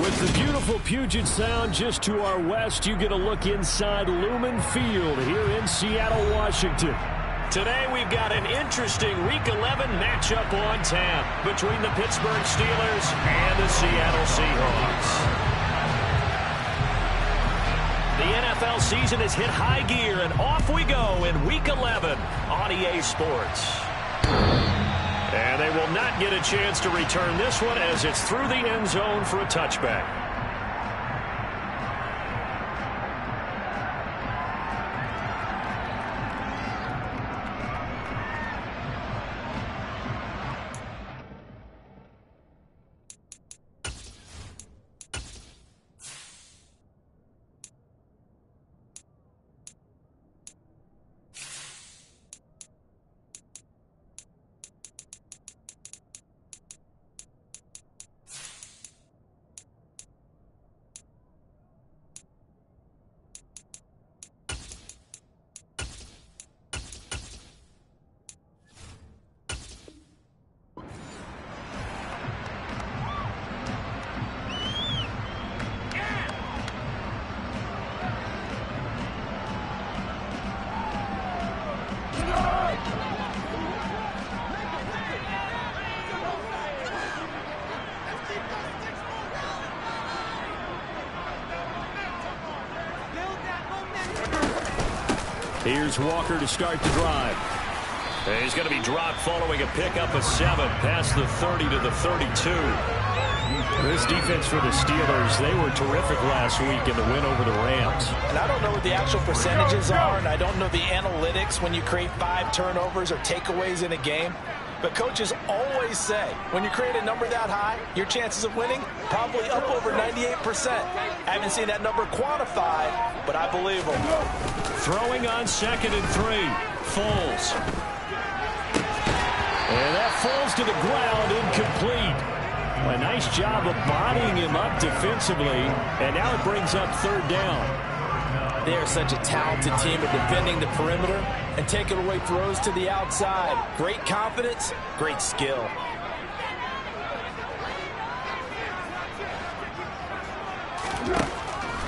With the beautiful Puget Sound just to our west, you get a look inside Lumen Field here in Seattle, Washington. Today we've got an interesting Week 11 matchup on tap between the Pittsburgh Steelers and the Seattle Seahawks. The NFL season has hit high gear, and off we go in Week 11 on EA Sports. And they will not get a chance to return this one as it's through the end zone for a touchback. Here's Walker to start the drive. He's going to be dropped following a pickup of 7 past the 30 to the 32. This defense for the Steelers, they were terrific last week in the win over the Rams. And I don't know what the actual percentages are, and I don't know the analytics when you create 5 turnovers or takeaways in a game. But coaches always say, when you create a number that high, your chances of winning probably up over 98%. I haven't seen that number quantified, but I believe them. Throwing on 2nd and 3. Foles. And that falls to the ground, incomplete. A nice job of bodying him up defensively, and now it brings up 3rd down. They are such a talented team at defending the perimeter and taking away throws to the outside. Great confidence, great skill.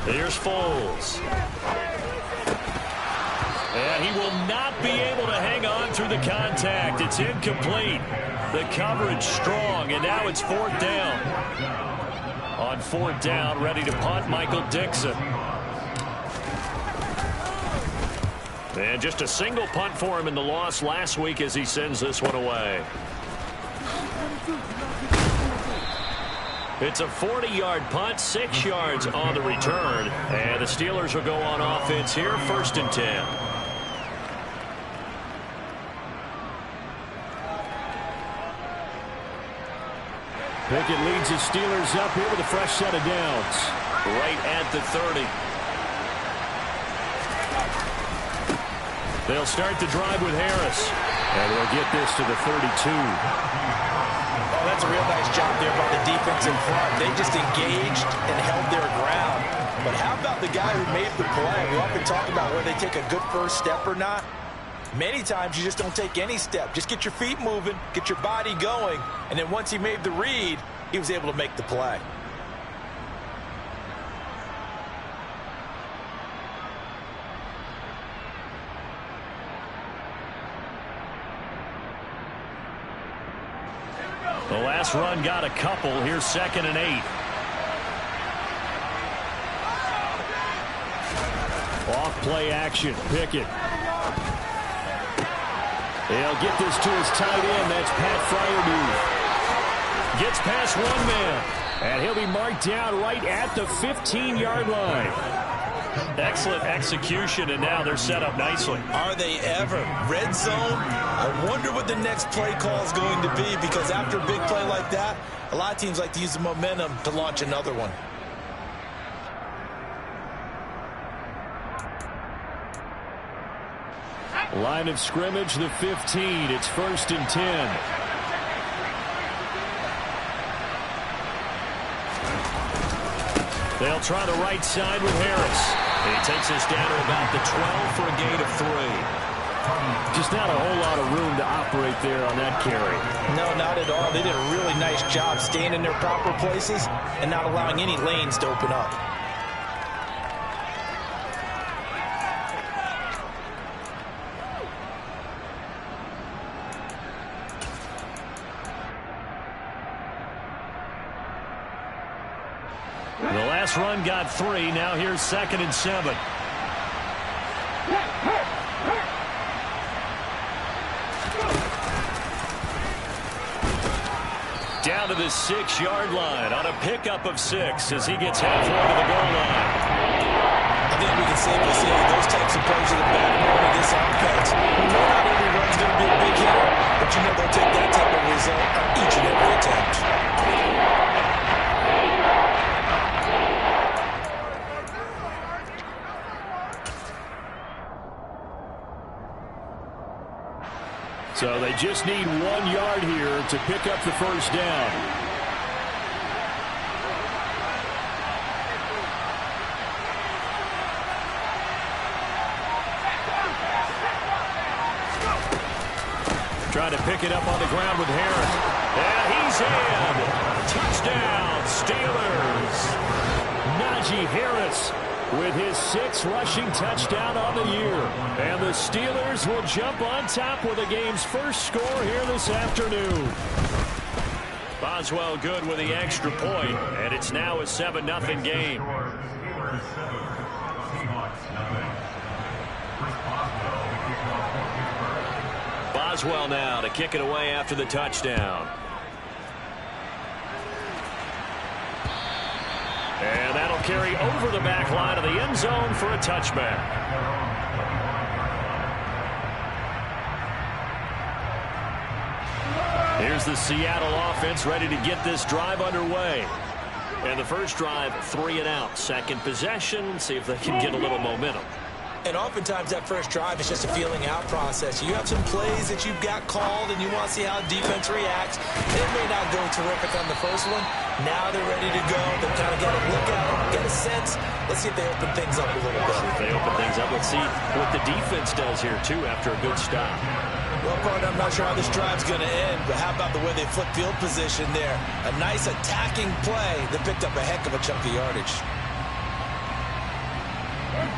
Here's Foles. And he will not be able to hang on through the contact. It's incomplete. The coverage strong, and now it's 4th down. On 4th down, ready to punt, Michael Dixon. And just a single punt for him in the loss last week as he sends this one away. It's a 40-yard punt, 6 yards on the return. And the Steelers will go on offense here, 1st and 10. Pickett leads his Steelers up here with a fresh set of downs. Right at the 30. They'll start the drive with Harris. And they'll get this to the 32. Oh, that's a real nice job there by the defense in front. They just engaged and held their ground. But how about the guy who made the play? We often talk about whether they take a good first step or not. Many times you just don't take any step. Just get your feet moving, get your body going, and then once he made the read, he was able to make the play. The last run got a couple. Here's 2nd and 8. Off play action. Pickett. He'll get this to his tight end. That's Pat Freiermuth. Gets past one man. And he'll be marked down right at the 15-yard line. Excellent execution, and now they're set up nicely. Are they ever? Red zone? I wonder what the next play call is going to be, because after a big play like that, a lot of teams like to use the momentum to launch another one. Line of scrimmage, the 15. It's 1st and 10. They'll try the right side with Harris. He takes us down to about the 12 for a gain of 3. Just not a whole lot of room to operate there on that carry. No, not at all. They did a really nice job staying in their proper places and not allowing any lanes to open up. The last run got 3. Now here's 2nd and 7. Down to the 6-yard line on a pickup of 6 as he gets halfway to the goal line. I think we can safely say those types of plays are the backbone of this offense. We know not every run's going to be a big hitter, but you know they'll take that type of result on each and every attempt. So they just need 1 yard here to pick up the first down. Trying to pick it up on the ground with Harris. And he's in. Touchdown, Steelers. Najee Harris with his 6th rushing touchdown on the year. And the Steelers will jump on top with the game's first score here this afternoon. Boswell good with the extra point, and it's now a 7-0 game. Boswell now to kick it away after the touchdown. And that'll carry over the back line of the end zone for a touchback. Here's the Seattle offense ready to get this drive underway. And the first drive, 3 and out. Second possession, see if they can get a little momentum. And oftentimes that first drive is just a feeling out process. You have some plays that you've got called and you want to see how defense reacts. It may not go terrific on the first one. Now they're ready to go. They've kind of got a look at it, get a sense. Let's see if they open things up a little bit. If they open things up, let's see what the defense does here, too, after a good stop. Well, partner, I'm not sure how this drive's going to end, but how about the way they flip field position there? A nice attacking play that picked up a heck of a chunk of yardage.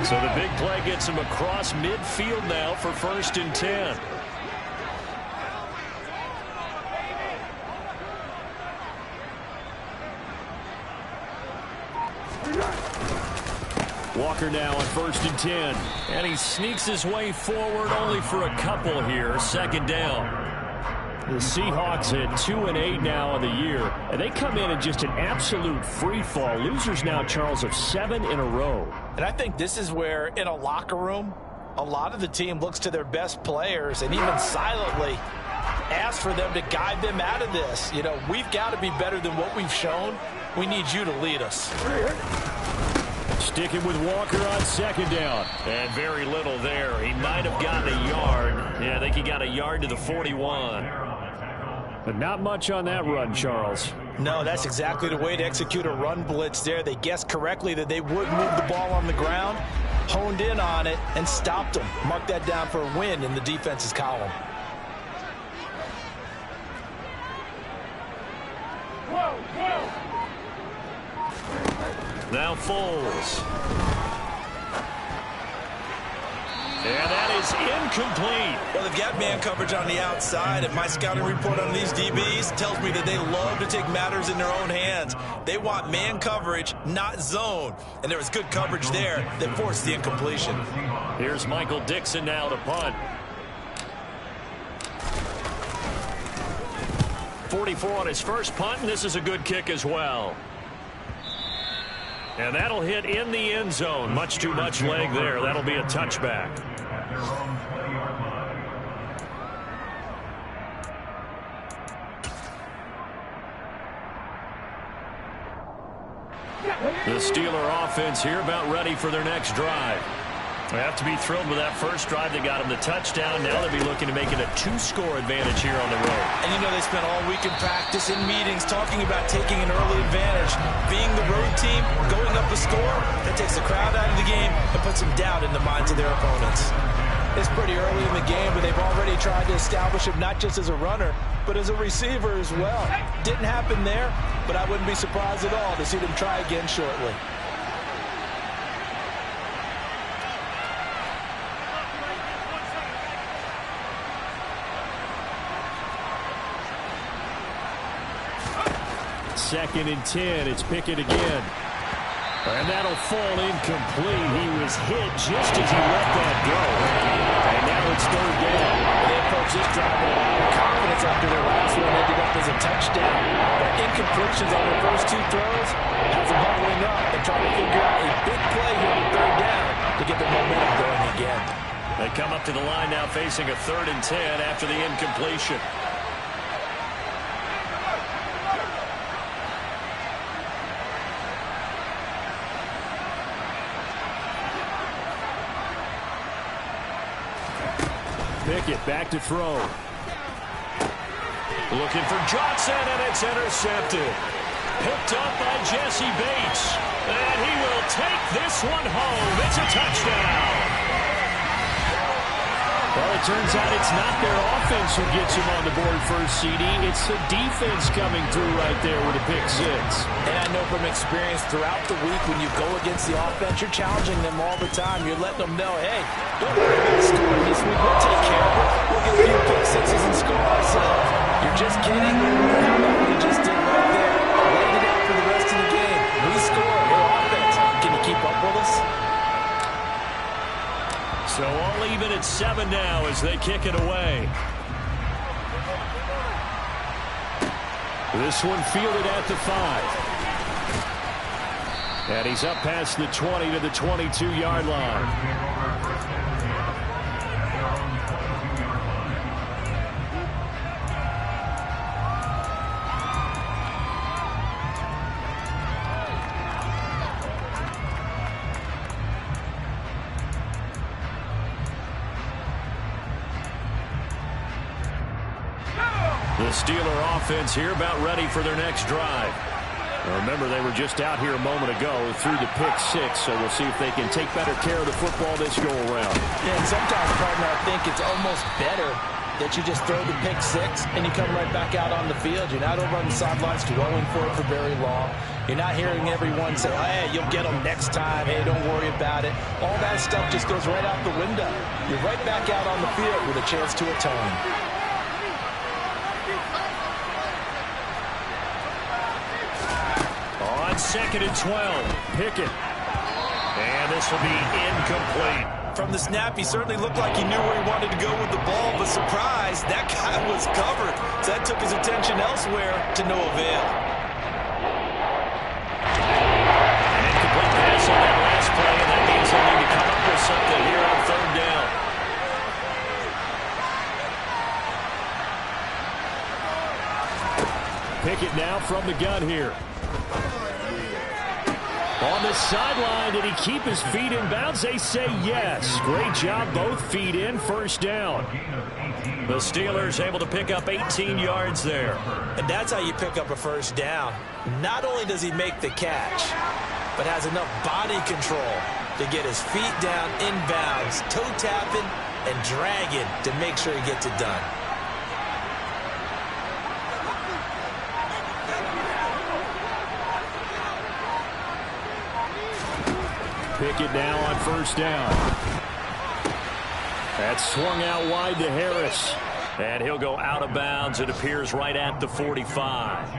So the big play gets him across midfield now for 1st and 10. Walker now on 1st and 10. And he sneaks his way forward only for a couple here. 2nd down. The Seahawks at 2-8 now on the year. And they come in just an absolute free fall. Losers now, Charles, of 7 in a row. And I think this is where, in a locker room, a lot of the team looks to their best players and even silently asks for them to guide them out of this. You know, we've got to be better than what we've shown. We need you to lead us. Sticking with Walker on 2nd down. And very little there. He might have gotten a yard. Yeah, I think he got a yard to the 41. But not much on that run, Charles. No, that's exactly the way to execute a run blitz there. They guessed correctly that they would move the ball on the ground, honed in on it, and stopped them. Mark that down for a win in the defense's column. Now Foles. And that is incomplete. Well, they've got man coverage on the outside, and my scouting report on these DBs tells me that they love to take matters in their own hands. They want man coverage, not zone. And there was good coverage there that forced the incompletion. Here's Michael Dixon now to punt. 44 on his first punt, and this is a good kick as well. And that'll hit in the end zone. Much too much leg there. That'll be a touchback. The Steeler offense here about ready for their next drive. They have to be thrilled with that first drive that got them the touchdown. Now they'll be looking to make it a 2-score advantage here on the road. And you know they spent all week in practice, in meetings, talking about taking an early advantage. Being the road team, going up a score, that takes the crowd out of the game and puts some doubt in the minds of their opponents. It's pretty early in the game, but they've already tried to establish him not just as a runner, but as a receiver as well. Didn't happen there, but I wouldn't be surprised at all to see them try again shortly. Second and 10. It's Pickett again. And that'll fall incomplete. He was hit just as he let that go. And now it's third down. They approach this drive with a lot of confidence after their last one ended up as a touchdown. But incompletions on their first two throws has them huddling up and trying to figure out a big play here on third down to get the momentum going again. They come up to the line now facing a 3rd and 10 after the incompletion. Pickett back to throw. Looking for Johnson, and it's intercepted. Picked up by Jesse Bates. And he will take this one home. It's a touchdown. Well, it turns out it's not their offense who gets him on the board first, CD. It's the defense coming through right there with a pick six. And I know from experience throughout the week when you go against the offense, you're challenging them all the time. You're letting them know, hey, don't worry about scoring this week. We'll take care of it. We'll get a few pick sixes and score ourselves. You're just kidding? How about what you just did right there? Laid it out for the rest of the game. We score. Your offense. Can you keep up with us? So all even at 7 now as they kick it away. This one fielded at the 5. And he's up past the 20 to the 22-yard line. The Steeler offense here about ready for their next drive. Now remember, they were just out here a moment ago through the pick six, so we'll see if they can take better care of the football this go-around. Yeah, and sometimes, partner, I think it's almost better that you just throw the pick six and you come right back out on the field. You're not over on the sidelines dwelling for it for very long. You're not hearing everyone say, oh, hey, you'll get them next time. Hey, don't worry about it. All that stuff just goes right out the window. You're right back out on the field with a chance to atone. On 2nd and 12, Pickett. And this will be incomplete. From the snap, he certainly looked like he knew where he wanted to go with the ball, but surprise, that guy was covered. So that took his attention elsewhere to no avail. An incomplete pass on that last play, and that means they'll need to come up with something here on 3rd down. Pickett now from the gun here. On the sideline, did he keep his feet in bounds? They say yes. Great job, both feet in, 1st down. The Steelers able to pick up 18 yards there. And that's how you pick up a 1st down. Not only does he make the catch, but has enough body control to get his feet down inbounds, toe tapping and dragging to make sure he gets it done. Pickett now on 1st down. That's swung out wide to Harris. And he'll go out of bounds. It appears right at the 45.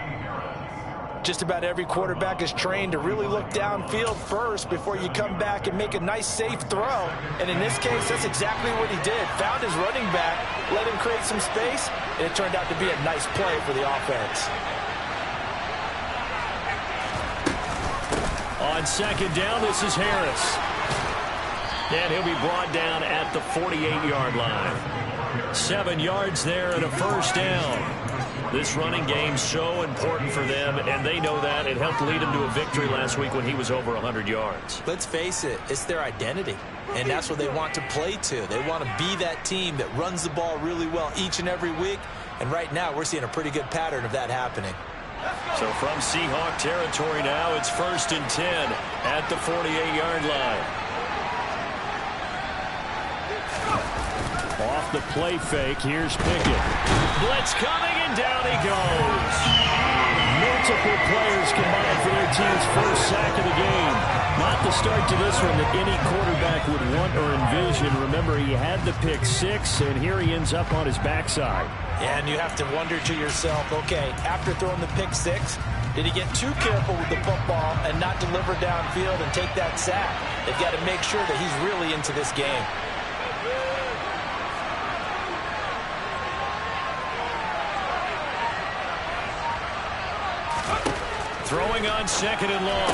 Just about every quarterback is trained to really look downfield first before you come back and make a nice, safe throw. And in this case, that's exactly what he did. Found his running back, let him create some space, and it turned out to be a nice play for the offense. On 2nd down, this is Harris. And he'll be brought down at the 48-yard line. 7 yards there and a 1st down. This running game's so important for them, and they know that. It helped lead him to a victory last week when he was over 100 yards. Let's face it, it's their identity, and that's what they want to play to. They want to be that team that runs the ball really well each and every week, and right now we're seeing a pretty good pattern of that happening. So from Seahawk territory now, it's 1st and 10 at the 48-yard line. Off the play fake, here's Pickett. Blitz coming, and down he goes. Multiple players combined for their team's first sack of the game. Not the start to this one that any quarterback would want or envision. Remember, he had the pick six, and here he ends up on his backside. And you have to wonder to yourself, okay, after throwing the pick six, did he get too careful with the football and not deliver downfield and take that sack? They've got to make sure that he's really into this game. Throwing on second and long.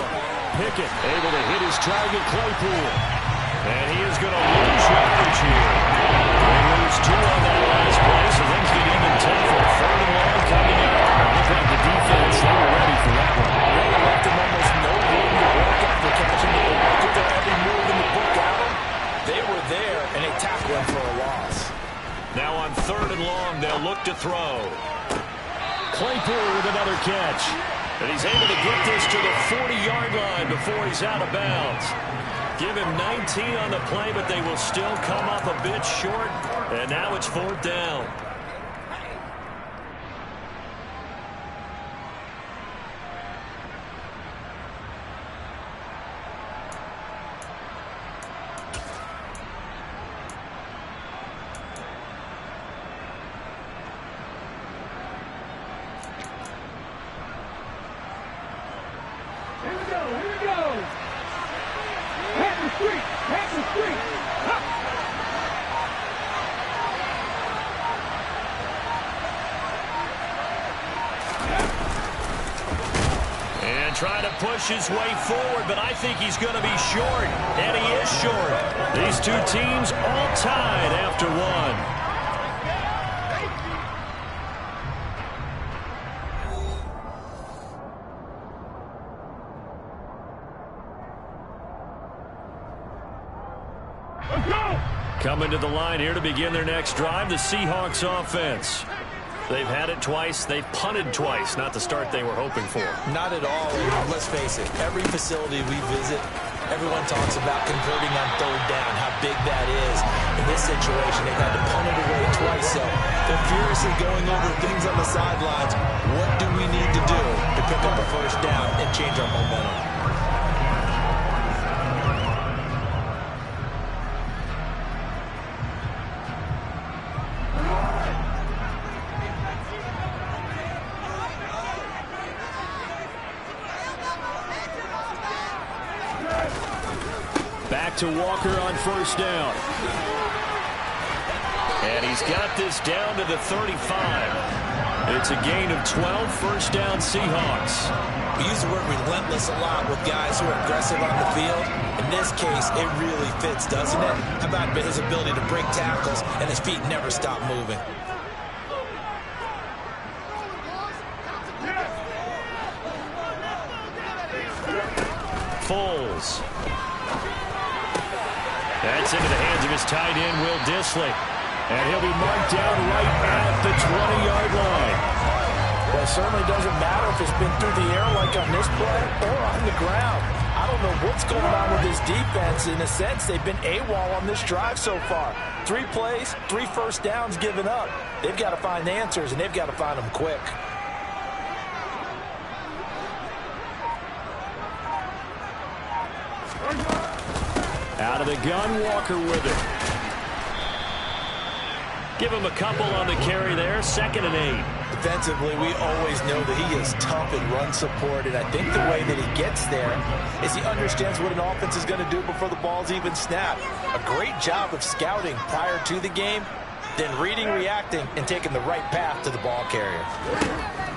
Pickett able to hit his target, Claypool. And he is going to lose yardage here. They lose two on that last play, so things get even tougher. Third and long coming up. Looked like the defense, they were ready for that one. They left him almost no room to work after catching the ball. Took their every move in the book out. They were there, and they tackled him for a loss. Now on third and long, they'll look to throw. Claypool with another catch. And he's able to get this to the 40-yard line before he's out of bounds. Give him 19 on the play, but they will still come up a bit short. And now it's fourth down. Trying to push his way forward, but I think he's going to be short, and he is short. These two teams all tied after one. Let's go! Coming to the line here to begin their next drive, the Seahawks offense. They've had it twice. They've punted twice. Not the start they were hoping for. Not at all. And let's face it, every facility we visit, everyone talks about converting on third down, how big that is. In this situation, they've had to punt it away twice. So they're furiously going over things on the sidelines. What do we need to do to pick up a first down and change our momentum? To Walker on first down. And he's got this down to the 35. It's a gain of 12, first down Seahawks. We use the word relentless a lot with guys who are aggressive on the field. In this case, it really fits, doesn't it? How about his ability to break tackles and his feet never stop moving? Foles. That's into the hands of his tight end, Will Dissly. And he'll be marked down right at the 20-yard line. Well, it certainly doesn't matter if it's been through the air like on this play or on the ground. I don't know what's going on with this defense. In a sense, they've been AWOL on this drive so far. 3 plays, 3 first downs given up. They've got to find answers, and they've got to find them quick. Out of the gun, Walker with it. Give him a couple on the carry there, 2nd and 8. Defensively, we always know that he is tough in run support, and I think the way that he gets there is he understands what an offense is going to do before the ball's even snapped. A great job of scouting prior to the game, then reading, reacting, and taking the right path to the ball carrier.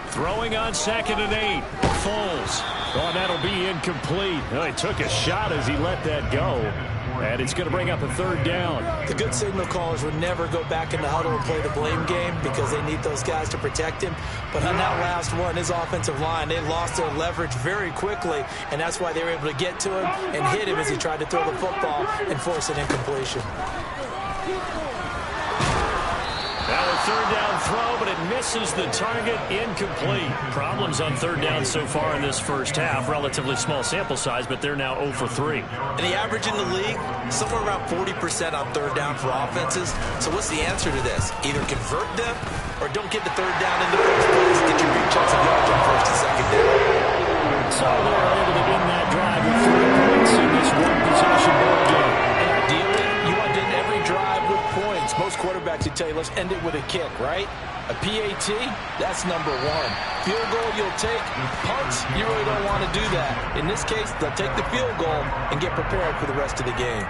Throwing on 2nd and 8. Foles. Oh, that'll be incomplete. Oh, he took a shot as he let that go. And it's going to bring up a 3rd down. The good signal callers would never go back in the huddle and play the blame game because they need those guys to protect him. But on that last one, his offensive line, they lost their leverage very quickly, and that's why they were able to get to him and hit him as he tried to throw the football and force an incompletion. Now a third down throw, but it misses the target. Incomplete. Problems on third down so far in this first half. Relatively small sample size, but they're now 0 for 3. And the average in the league, somewhere around 40% on third down for offenses. So what's the answer to this? Either convert them or don't get the third down in the first place. Get your big chunks of yards on first and second down. So they're able to end that drive with 3 points in this one-possession ball game. And ideally, you want to end every drive with points. Most quarterbacks would tell you, let's end it with a kick, right? A PAT, that's number 1. Field goal you'll take. Punts, you really don't want to do that. In this case, they'll take the field goal and get prepared for the rest of the game.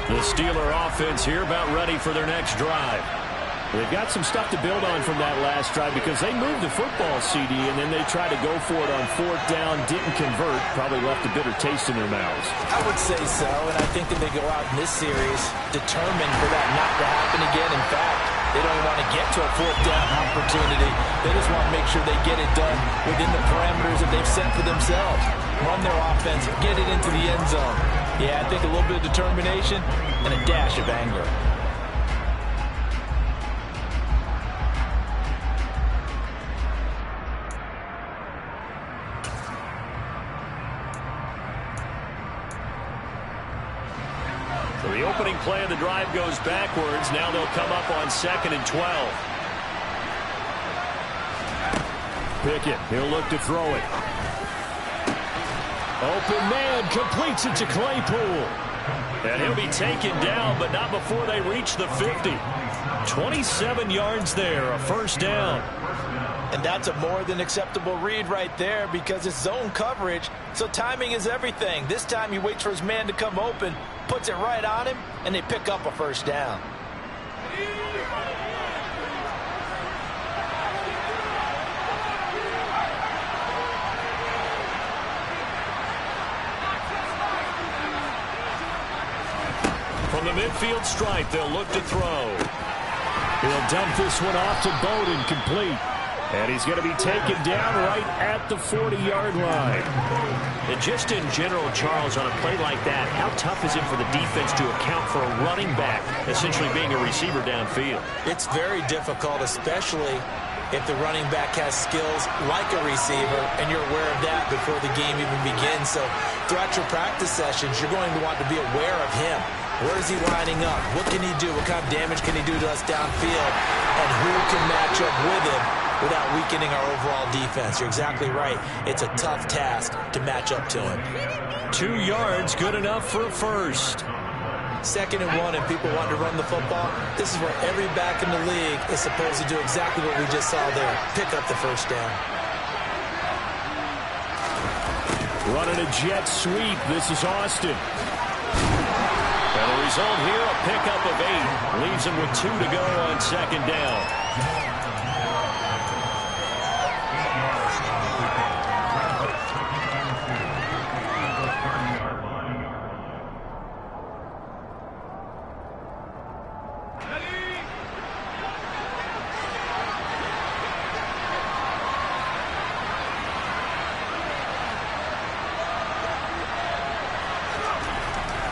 The Steeler offense here about ready for their next drive. They've got some stuff to build on from that last drive because they moved the football, CD, and then they tried to go for it on fourth down, didn't convert, probably left a bitter taste in their mouths. I would say so, and I think that they go out in this series determined for that not to happen again. In fact, they don't want to get to a fourth down opportunity. They just want to make sure they get it done within the parameters that they've set for themselves. Run their offense, get it into the end zone. Yeah, I think a little bit of determination and a dash of anger. The opening play of the drive goes backwards. Now they'll come up on 2nd and 12. Pickett, he'll look to throw it. Open man, completes it to Claypool. And he'll be taken down, but not before they reach the 50. 27 yards there, a first down. And that's a more than acceptable read right there because it's zone coverage, so timing is everything. This time he waits for his man to come open, puts it right on him, and they pick up a first down. From the midfield stripe, they'll look to throw. He'll dump this one off to Bowden, complete. And he's going to be taken down right at the 40-yard line. And just in general, Charles, on a play like that, how tough is it for the defense to account for a running back essentially being a receiver downfield? It's very difficult, especially if the running back has skills like a receiver, and you're aware of that before the game even begins. So throughout your practice sessions, you're going to want to be aware of him. Where is he lining up? What can he do? What kind of damage can he do to us downfield? And who can match up with him without weakening our overall defense? You're exactly right. It's a tough task to match up to him. 2 yards, good enough for a first. 2nd and 1, and people want to run the football. This is where every back in the league is supposed to do exactly what we just saw there. Pick up the first down. Running a jet sweep. This is Austin. And the result here, a pickup of 8. Leaves him with 2 to go on 2nd down.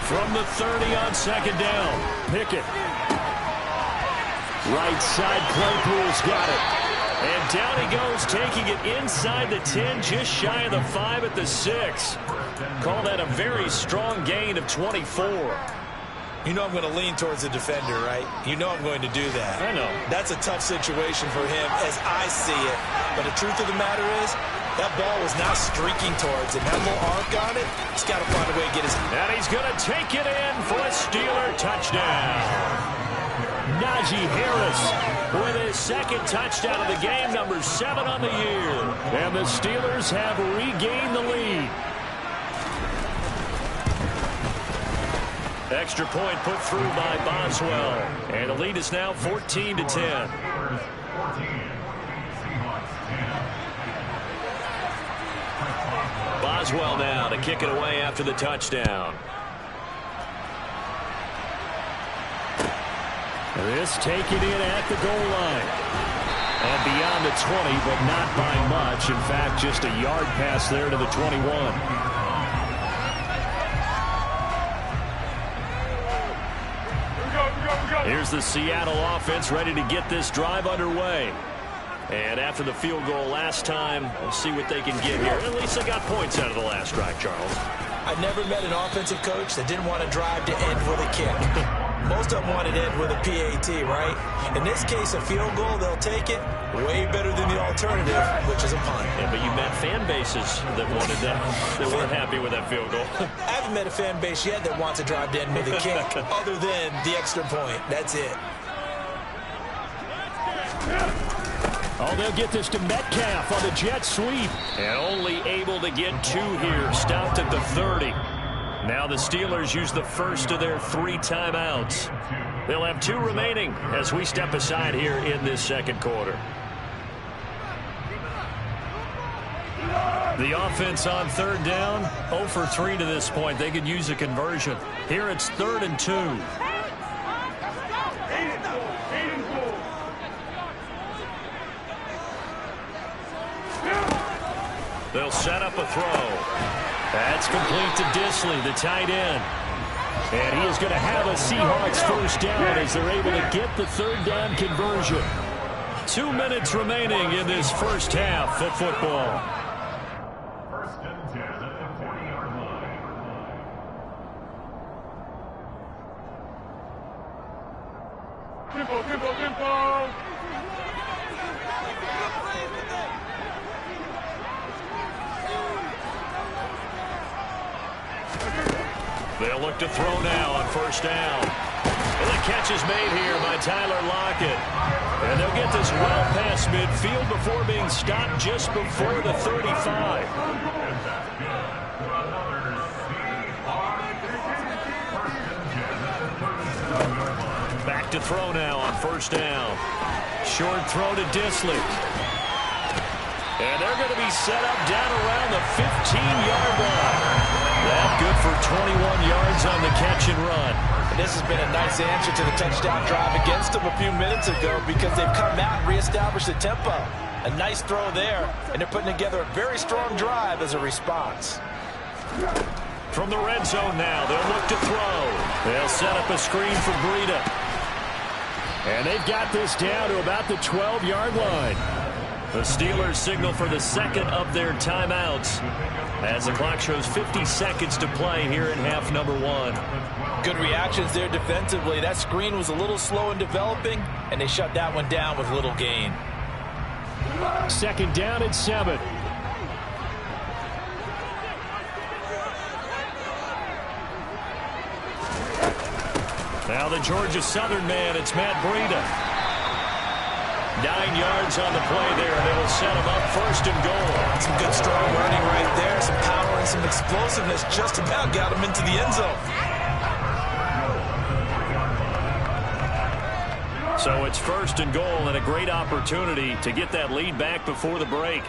From the 30 on 2nd down, Pickett. Right side, Claypool's got it. And down he goes, taking it inside the 10, just shy of the 5 at the 6. Call that a very strong gain of 24. You know I'm going to lean towards the defender, right? You know I'm going to do that. I know. That's a tough situation for him as I see it. But the truth of the matter is, that ball was not streaking towards him. That little arc on it, he's got to find a way to get his... And he's going to take it in for a Steeler touchdown. Najee Harris with his 2nd touchdown of the game, number 7 on the year. And the Steelers have regained the lead. Extra point put through by Boswell. And the lead is now 14-10. Boswell now to kick it away after the touchdown. This taken in at the goal line. And beyond the 20, but not by much. In fact, just a yard pass there to the 21. Here's the Seattle offense ready to get this drive underway. And after the field goal last time, we'll see what they can get here. At least they got points out of the last drive, Charles. I never met an offensive coach that didn't want to drive to end with a kick. Most of them wanted to end with a PAT, right? In this case, a field goal, they'll take it. Way better than the alternative, which is a punt. Yeah, but you met fan bases that wanted that, that weren't happy with that field goal. I haven't met a fan base yet that wants to drive to end with a kick, other than the extra point. That's it. Oh, they'll get this to Metcalf on the jet sweep. And only able to get 2 here. Stopped at the 30. Now the Steelers use the first of their 3 timeouts. They'll have 2 remaining as we step aside here in this second quarter. The offense on 3rd down, 0 for 3 to this point. They could use a conversion. Here it's 3rd and 2. They'll set up a throw. That's complete to Disley, the tight end. And he is going to have a Seahawks first down as they're able to get the 3rd down conversion. 2 minutes remaining in this first half of football. First and 10 at the 40-yard line. Tempo. They'll look to throw now on first down. And the catch is made here by Tyler Lockett. And they'll get this well past midfield before being stopped just before the 35. Back to throw now on first down. Short throw to Disley. And they're going to be set up down around the 15-yard line. That good for 21 yards on the catch and run. And this has been a nice answer to the touchdown drive against them a few minutes ago because they've come out and reestablished the tempo. A nice throw there, and they're putting together a very strong drive as a response. From the red zone now, they'll look to throw. They'll set up a screen for Breida. And they've got this down to about the 12-yard line. The Steelers signal for the second of their timeouts as the clock shows 50 seconds to play here in half number 1. Good reactions there defensively. That screen was a little slow in developing, and they shut that one down with little gain. Second down and 7. Now the Georgia Southern man, it's Matt Breida. 9 yards on the play there. They'll set him up first and goal. Some good strong running right there. Some power and some explosiveness just about got him into the end zone. So it's first and goal and a great opportunity to get that lead back before the break.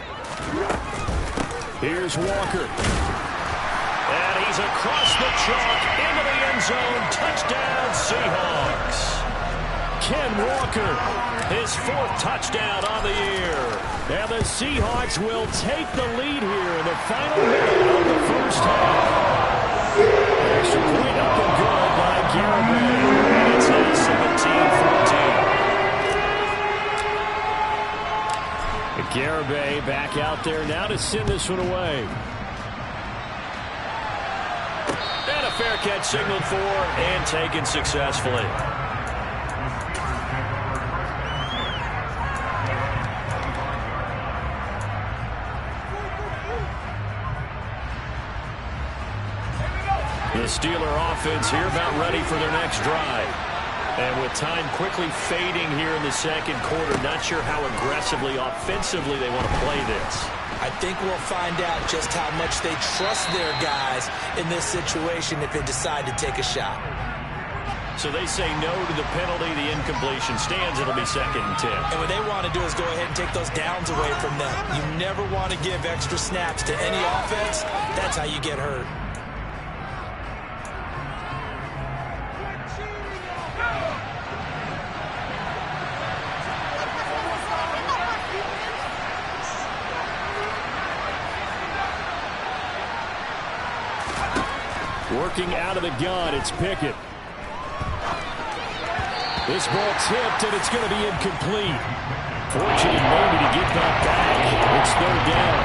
Here's Walker. And he's across the chalk into the end zone. Touchdown Seahawks. Ken Walker, his 4th touchdown on the year. And the Seahawks will take the lead here in the final minute of the first half. Extra point up and good by Garibay. And it's now 17-14. Garibay back out there now to send this one away. And a fair catch signaled for and taken successfully. The Steeler offense here about ready for their next drive. And with time quickly fading here in the second quarter, not sure how aggressively, offensively they want to play this. I think we'll find out just how much they trust their guys in this situation if they decide to take a shot. So they say no to the penalty. The incompletion stands. It'll be 2nd and 10. And what they want to do is go ahead and take those downs away from them. You never want to give extra snaps to any offense. That's how you get hurt. Working out of the gun, it's Pickett. This ball tipped, and it's going to be incomplete. Fortunate maybe to get that back. It's third down.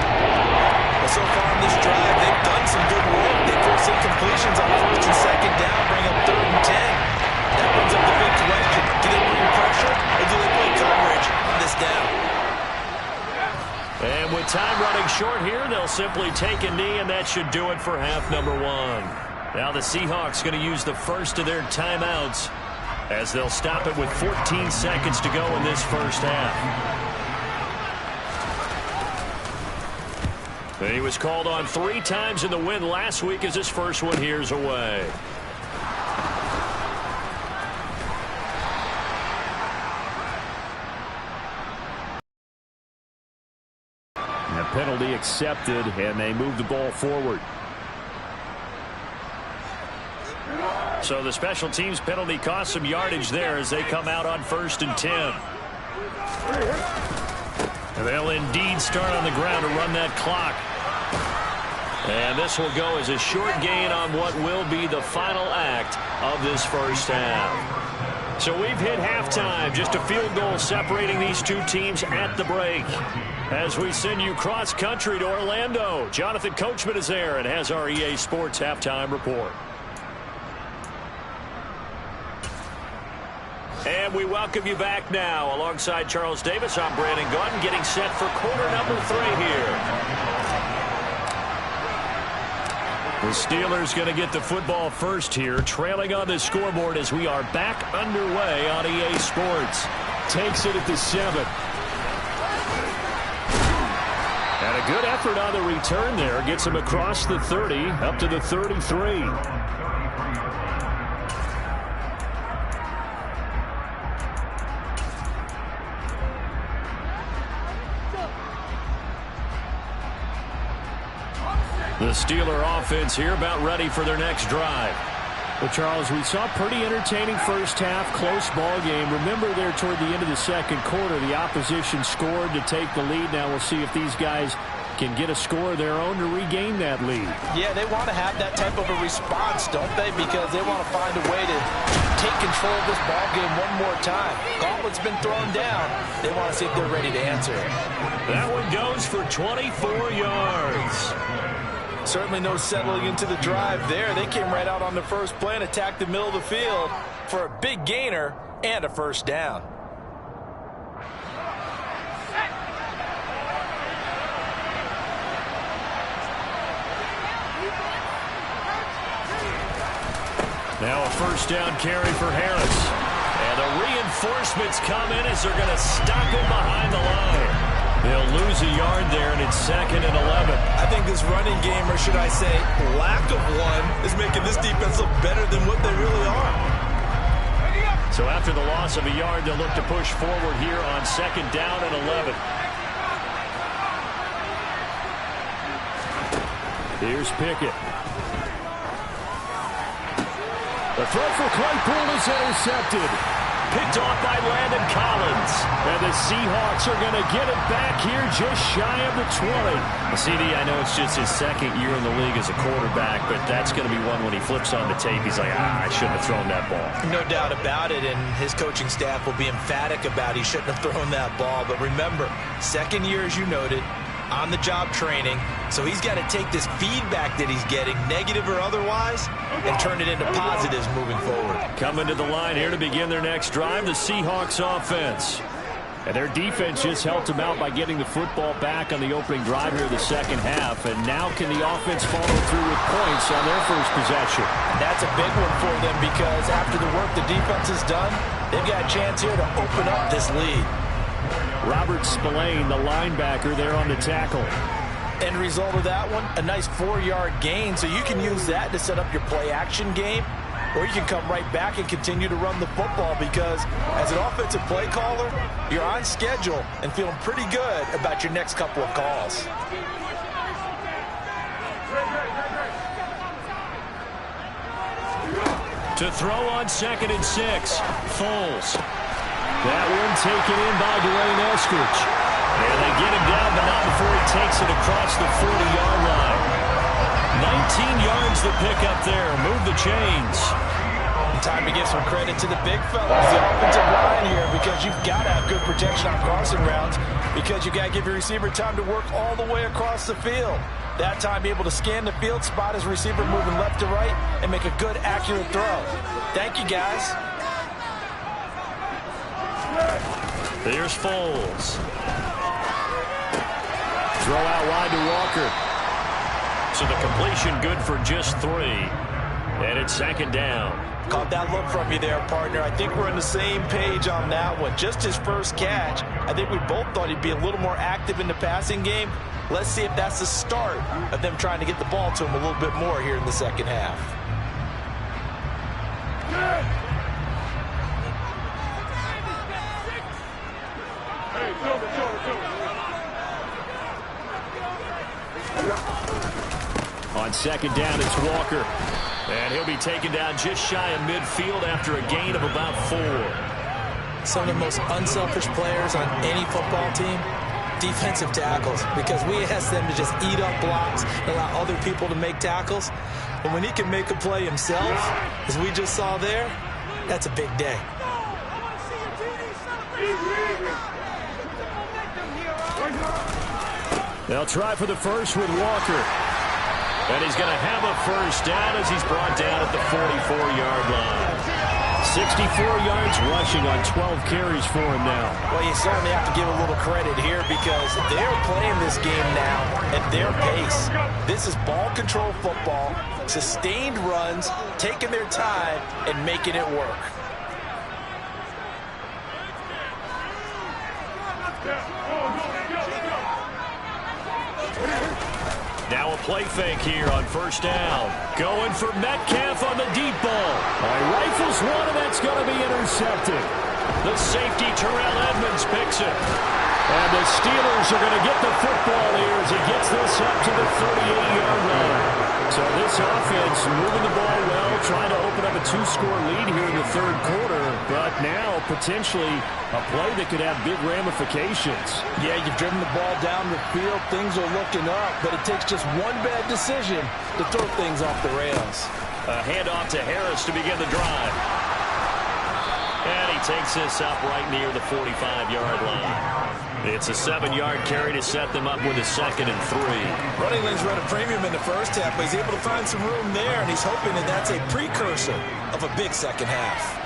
Well, so far in this drive, they've done some good work. They force incompletions on first and second down, bring up 3rd and 10. That brings up the big question. Do they bring pressure, or do they play coverage on this down? And with time running short here, they'll simply take a knee, and that should do it for half number 1. Now the Seahawks going to use the first of their timeouts as they'll stop it with 14 seconds to go in this first half. He was called on 3 times in the win last week as his first one here's away. And the penalty accepted, and they move the ball forward. So the special teams penalty cost some yardage there as they come out on 1st and 10. They'll indeed start on the ground to run that clock. And this will go as a short gain on what will be the final act of this first half. So we've hit halftime, just a field goal separating these two teams at the break. As we send you cross country to Orlando, Jonathan Coachman is there and has our EA Sports halftime report. And we welcome you back now. Alongside Charles Davis, I'm Brandon Gaudin, getting set for quarter number 3 here. The Steelers going to get the football first here, trailing on the scoreboard as we are back underway on EA Sports. Takes it at the 7. And a good effort on the return there. Gets him across the 30, up to the 33. The Steeler offense here about ready for their next drive. Well, Charles, we saw a pretty entertaining first half, close ball game. Remember there toward the end of the second quarter, the opposition scored to take the lead. Now we'll see if these guys can get a score of their own to regain that lead. Yeah, they want to have that type of a response, don't they? Because they want to find a way to take control of this ball game one more time. Gauntlet's been thrown down. They want to see if they're ready to answer it. That one goes for 24 yards. Certainly no settling into the drive there. They came right out on the first play and attacked the middle of the field for a big gainer and a first down. Now a first down carry for Harris. And the reinforcements come in as they're going to stop him behind the line. They'll lose a yard there, and it's 2nd and 11. I think this running game, or should I say lack of one, is making this defense look better than what they really are. So after the loss of a yard, they'll look to push forward here on 2nd down and 11. Here's Pickett. The throw for Claypool is intercepted. Picked off by Landon Collins. And the Seahawks are going to get it back here just shy of the 20. CD, I know it's just his 2nd year in the league as a quarterback, but that's going to be one when he flips on the tape, he's like, I shouldn't have thrown that ball. No doubt about it, and his coaching staff will be emphatic about he shouldn't have thrown that ball. But remember, 2nd year, as you noted, on-the-job training, so he's got to take this feedback that he's getting, negative or otherwise, and turn it into positives moving forward. Coming to the line here to begin their next drive, the Seahawks offense. And their defense just helped them out by getting the football back on the opening drive here of the second half. And now can the offense follow through with points on their first possession? That's a big one for them because after the work the defense has done, they've got a chance here to open up this lead. Robert Spillane, the linebacker, there on the tackle. End result of that one, a nice 4-yard gain, so you can use that to set up your play-action game, or you can come right back and continue to run the football because as an offensive play caller, you're on schedule and feeling pretty good about your next couple of calls. To throw on 2nd and 6, Foles. That one taken in by Dwayne Eskridge. And they get him down, but not before he takes it across the 40-yard line. 19 yards to pick up there. Move the chains. time to give some credit to the big fellas, the offensive line here, because you've got to have good protection on crossing routes, because you got to give your receiver time to work all the way across the field. That time, be able to scan the field, spot his receiver moving left to right, and make a good, accurate throw. Thank you, guys. Here's Foles. Throw out wide to Walker. So the completion good for just 3. And it's second down. Caught that look from you there, partner. I think we're on the same page on that one. Just his first catch. I think we both thought he'd be a little more active in the passing game. Let's see if that's the start of them trying to get the ball to him a little bit more here in the second half. On second down, it's Walker. And he'll be taken down just shy of midfield after a gain of about 4. Some of the most unselfish players on any football team, defensive tackles, because we ask them to just eat up blocks and allow other people to make tackles. But when he can make a play himself, as we just saw there, that's a big day. They'll try for the first with Walker. And he's going to have a first down as he's brought down at the 44-yard line. 64 yards rushing on 12 carries for him now. Well, you certainly have to give a little credit here because they're playing this game now at their pace. This is ball control football, sustained runs, taking their time, and making it work. Now a play fake here on first down. Going for Metcalf on the deep ball. Rifles one, and that's going to be intercepted. The safety, Terrell Edmonds, picks it. And the Steelers are going to get the football here as he gets this up to the 38-yard line. So this offense moving the ball well, trying to open up a 2-score lead here in the third quarter. But now potentially a play that could have big ramifications. Yeah, you've driven the ball down the field. Things are looking up, but it takes just one bad decision to throw things off the rails. A handoff to Harris to begin the drive. And he takes this up right near the 45-yard line. It's a 7-yard carry to set them up with a 2nd and 3. Running lanes run a premium in the first half, but he's able to find some room there, and he's hoping that that's a precursor of a big second half.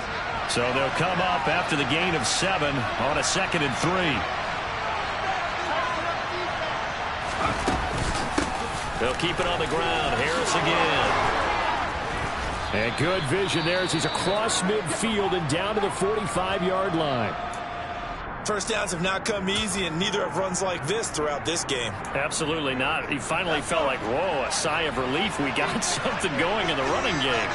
So they'll come up after the gain of 7 on a 2nd and 3. They'll keep it on the ground. Harris again. And good vision there as he's across midfield and down to the 45-yard line. First downs have not come easy, and neither have runs like this throughout this game. Absolutely not. He finally felt like, whoa, a sigh of relief. We got something going in the running game.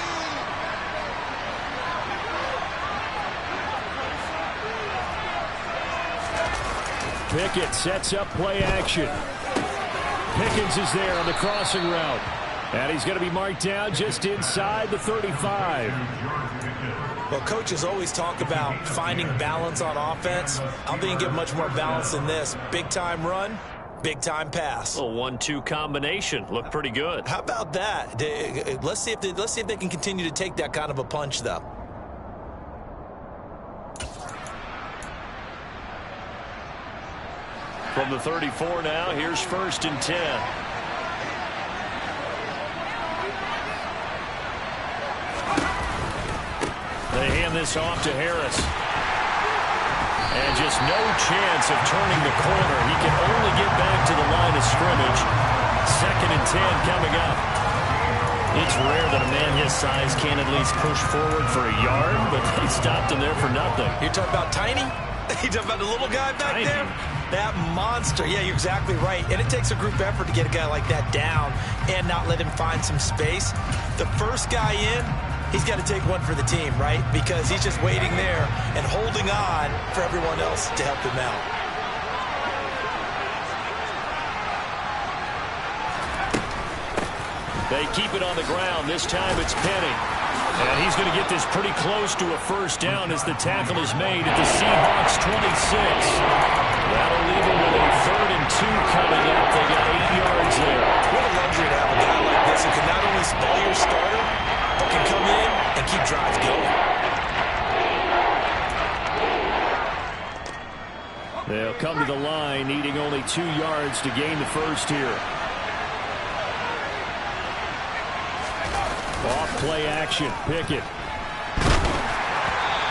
Pickett sets up play action. Pickens is there on the crossing route. And he's going to be marked down just inside the 35. Well, coaches always talk about finding balance on offense. I don't think you can get much more balance than this. Big-time run, big-time pass. A 1-2 combination. Looked pretty good. How about that? Let's see if they can continue to take that kind of a punch, though. From the 34 now, here's 1st and 10. They hand this off to Harris. And just no chance of turning the corner. He can only get back to the line of scrimmage. 2nd and 10 coming up. It's rare that a man his size can't at least push forward for a yard, but they stopped him there for nothing. You're talking about tiny? You talking about the little guy back Tiny. there? That monster. Yeah, you're exactly right. And it takes a group effort to get a guy like that down and not let him find some space. The first guy in, he's got to take one for the team, right? Because he's just waiting there and holding on for everyone else to help him out. They keep it on the ground. This time it's Penny. And he's going to get this pretty close to a first down as the tackle is made at the Seahawks 26. That'll leave him with a 3rd and 2 coming up. They got 8 yards there. What a luxury to have a guy like this who can not only spell your starter, but can come in and keep drives going. They'll come to the line, needing only 2 yards to gain the first here. Off play action, Pickett.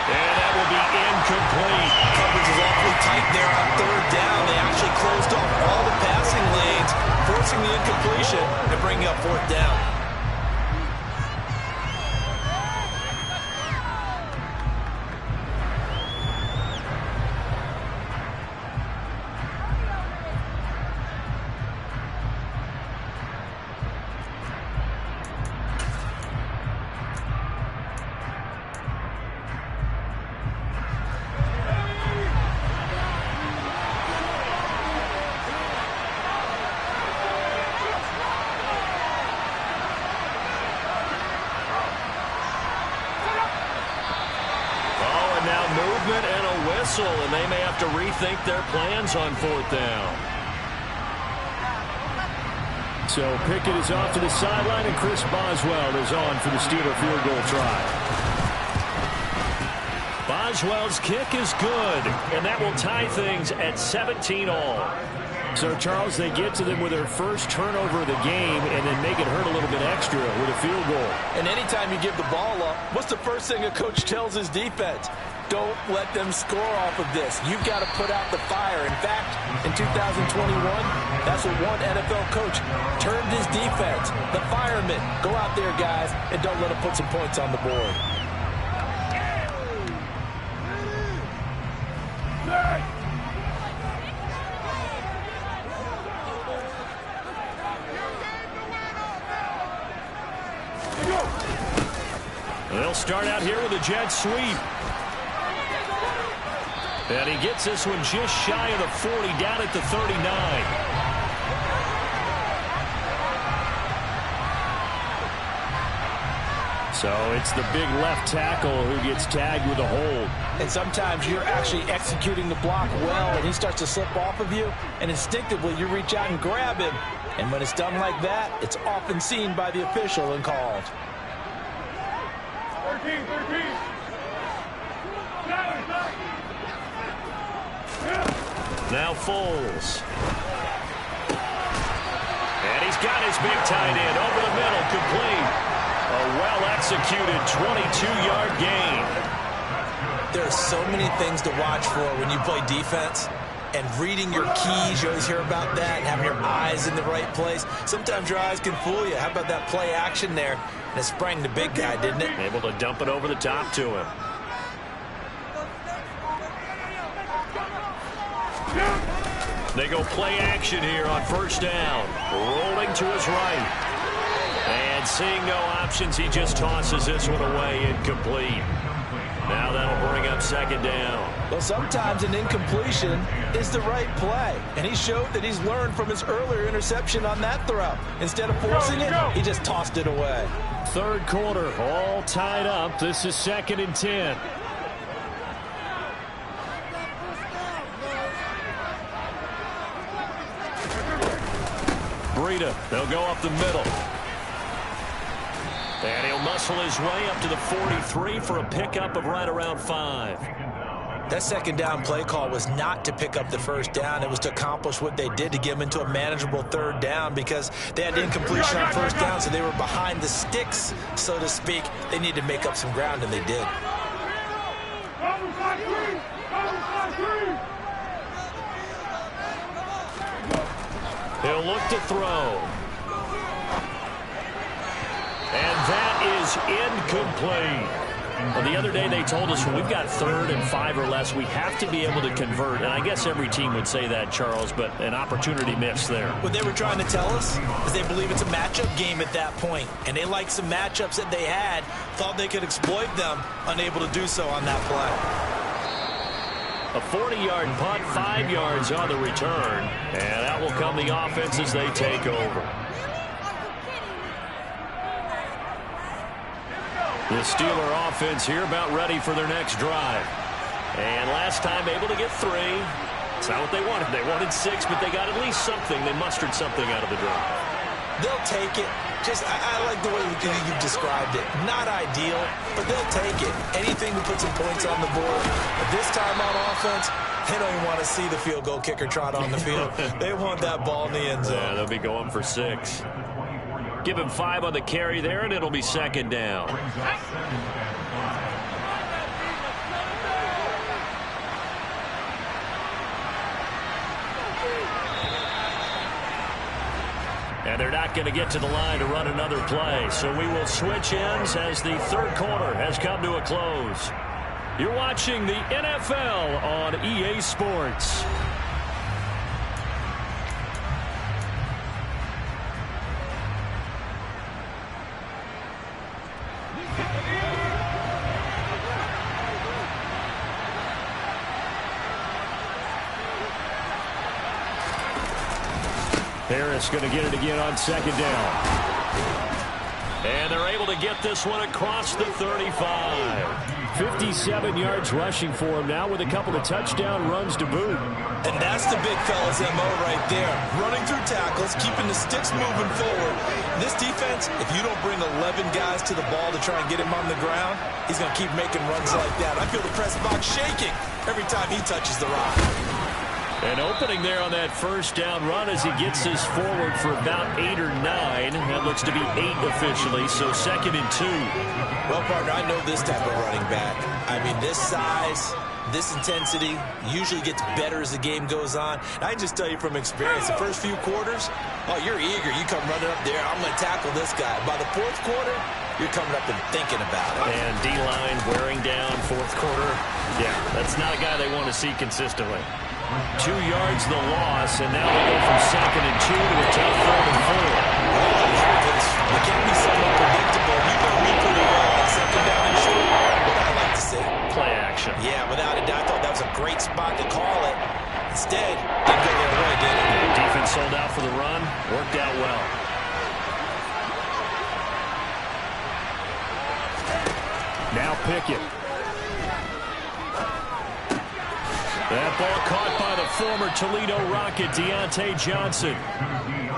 And that will be incomplete. Coverage is awfully tight there on third down. They actually closed off all the passing lanes, forcing the incompletion and bringing up fourth down. And they may have to rethink their plans on fourth down. So Pickett is off to the sideline, and Chris Boswell is on for the Steeler field goal try. Boswell's kick is good, and that will tie things at 17-all. So, Charles, they get to them with their first turnover of the game and then make it hurt a little bit extra with a field goal. And anytime you give the ball up, what's the first thing a coach tells his defense? Don't let them score off of this. You've got to put out the fire. In fact, in 2021, that's what one NFL coach termed his defense. The firemen. Go out there, guys, and don't let them put some points on the board. They'll start out here with a jet sweep. And he gets this one just shy of the 40, down at the 39. So it's the big left tackle who gets tagged with a hold. And sometimes you're actually executing the block well, and he starts to slip off of you, and instinctively you reach out and grab him. And when it's done like that, it's often seen by the official and called. 13. Now Foles. And he's got his big tight end over the middle, complete. A well-executed 22-yard gain. There are so many things to watch for when you play defense. And reading your keys, you always hear about that, and having your eyes in the right place. Sometimes your eyes can fool you. How about that play action there? And it sprang the big guy, didn't it? Able to dump it over the top to him. They go play action here on first down. Rolling to his right. And seeing no options, he just tosses this one away, incomplete. Now that'll bring up second down. Well, sometimes an incompletion is the right play. And he showed that he's learned from his earlier interception on that throw. Instead of forcing it, he just tossed it away. Third quarter, all tied up. This is 2nd and 10. Breida, they'll go up the middle. And he'll muscle his way up to the 43 for a pickup of right around 5. That second down play call was not to pick up the first down. It was to accomplish what they did, to get them into a manageable third down, because they had incompletion on first down, so they were behind the sticks, so to speak. They needed to make up some ground, and they did. He'll look to throw. And that is incomplete. Well, the other day they told us when we've got 3rd and 5 or less, we have to be able to convert. And I guess every team would say that, Charles, but an opportunity missed there. What they were trying to tell us is they believe it's a matchup game at that point. And they liked some matchups that they had, thought they could exploit them, unable to do so on that play. A 40-yard punt, 5 yards on the return. And out will come the offense as they take over. The Steeler offense here about ready for their next drive. And last time able to get 3. It's not what they wanted. They wanted 6, but they got at least something. They mustered something out of the drive. They'll take it. I like the way you've described it. Not ideal, but they'll take it. Anything to put some points on the board. But this time on offense, they don't even want to see the field goal kicker trot on the field. They want that ball in the end zone. Yeah, they'll be going for 6. Give him 5 on the carry there, and it'll be 2nd down. And they're not going to get to the line to run another play. So we will switch ends as the 3rd quarter has come to a close. You're watching the NFL on EA Sports. Harris going to get it again on 2nd down. And they're able to get this one across the 35. 57 yards rushing for him now with a couple of touchdown runs to boot. And that's the big fella's MO right there. Running through tackles, keeping the sticks moving forward. This defense, if you don't bring 11 guys to the ball to try and get him on the ground, he's going to keep making runs like that. I feel the press box shaking every time he touches the rock. And opening there on that 1st down run as he gets us forward for about 8 or 9. That looks to be 8 officially, so 2nd and 2. Well, partner, I know this type of running back. I mean, this size, this intensity usually gets better as the game goes on. And I just tell you from experience, the first few quarters, oh, you're eager. You come running up there, I'm going to tackle this guy. By the 4th quarter, you're coming up and thinking about it. And D-line wearing down 4th quarter. Yeah, that's not a guy they want to see consistently. 2 yards the loss, and now we go from 2nd and 2 to a tough 3rd and 4. It can be somewhat predictable. You know me pretty well on 2nd down and short. What I like to see. Play action. Yeah, without a doubt. I thought that was a great spot to call it. Instead, didn't go their way, did it? Defense sold out for the run. Worked out well. Now Pickett. That ball caught by the former Toledo Rocket, Deontay Johnson.